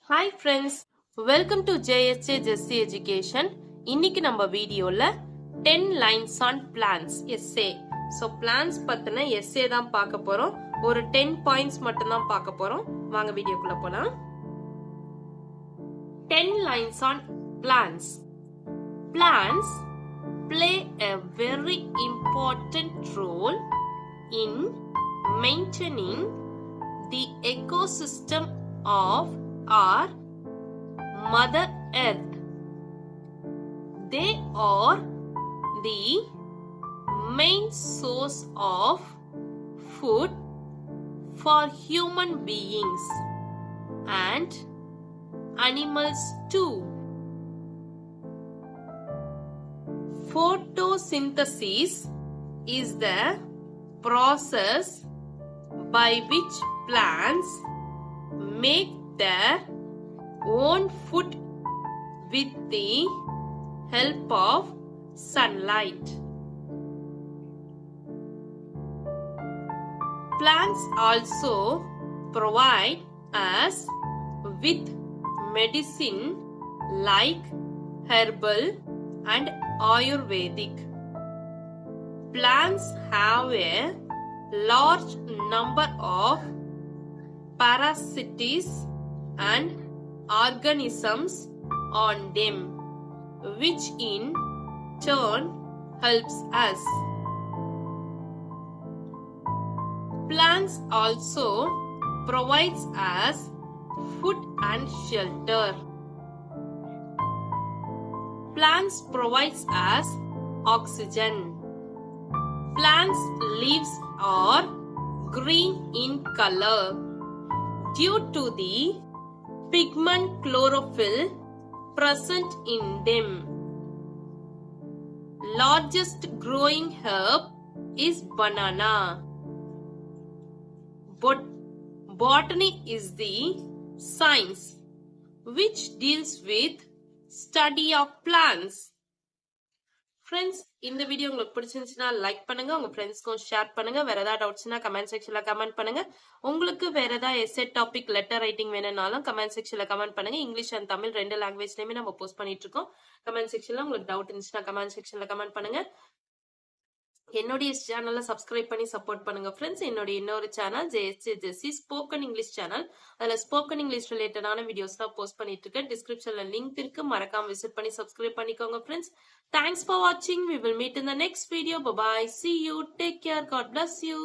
Hi friends, welcome to JSJ Jessie Education. இன்னைக்கு நம்ம வீடியோல 10 lines on plants essay. So plants பத்தின essay தான் பார்க்க போறோம். ஒரு 10 points மட்டும் தான் பார்க்க போறோம். வாங்க வீடியோக்குள்ள போலாம். 10 lines on plants. Plants play a very important role in maintaining the ecosystem of our Mother Earth. They are the main source of food for human beings and animals too. Photosynthesis is the process by which plants make their own food with the help of sunlight. Plants also provide us with medicine like herbal and Ayurvedic. Plants have a large number of parasites and organisms on them, which in turn helps us. Plants also provides us food and shelter. Plants provides us oxygen. Plants' leaves are green in color due to the pigment chlorophyll present in them. Largest growing herb is banana. Botany is the science which deals with study of plants. Friends, இந்த video உங்களுக்கு பிடிச்சிருந்துச்சுன்னா like பண்ணுங்க, உங்க ஃப்ரெண்ட்ஸ்க்கும் share பண்ணுங்க. வேற ஏதாவது டவுட்ஸ்னா comment செக்ஷன்ல கமெண்ட் பண்ணுங்க. உங்களுக்கு வேற ஏதாவது எஸ்ஏ டாபிக் லெட்டர் ரைட்டிங் வேணும்னாலும் கமெண்ட் செக்ஷன்ல கமெண்ட் பண்ணுங்க. இங்கிலீஷ் அண்ட் தமிழ் ரெண்டு லாங்குவேஜ்லயுமே நம்ம போஸ்ட் பண்ணிட்டு இருக்கோம். கமெண்ட் செக்ஷன்ல உங்களுக்கு டவுட் இருந்துச்சுன்னா கமெண்ட் செக்ஷன்ல கமெண்ட் பண்ணுங்க. என்னுடைய சேனலை சப்ஸ்கிரைப் பண்ணி சப்போர்ட் பண்ணுங்க ஃப்ரெண்ட்ஸ். என்னுடைய இன்னொரு சேனல் ஜேஎஸ்ஜே ஜெஸ்ஸி ஸ்போக்கன் இங்கிலீஷ் சேனல். அதில் ஸ்போக்கன் இங்கிலீஷ் ரிலேட்டடான வீடியோஸ் தான் போஸ்ட் பண்ணிட்டு இருக்கேன். டிஸ்கிரிப்ஷன்ல லிங்க் இருக்கு, மறக்காம விசிட் பண்ணி சப்ஸ்கிரைப் பண்ணிக்கோங்க friends. Thanks for watching. We will meet in the next video. Bye bye. See you. Take care. God bless you.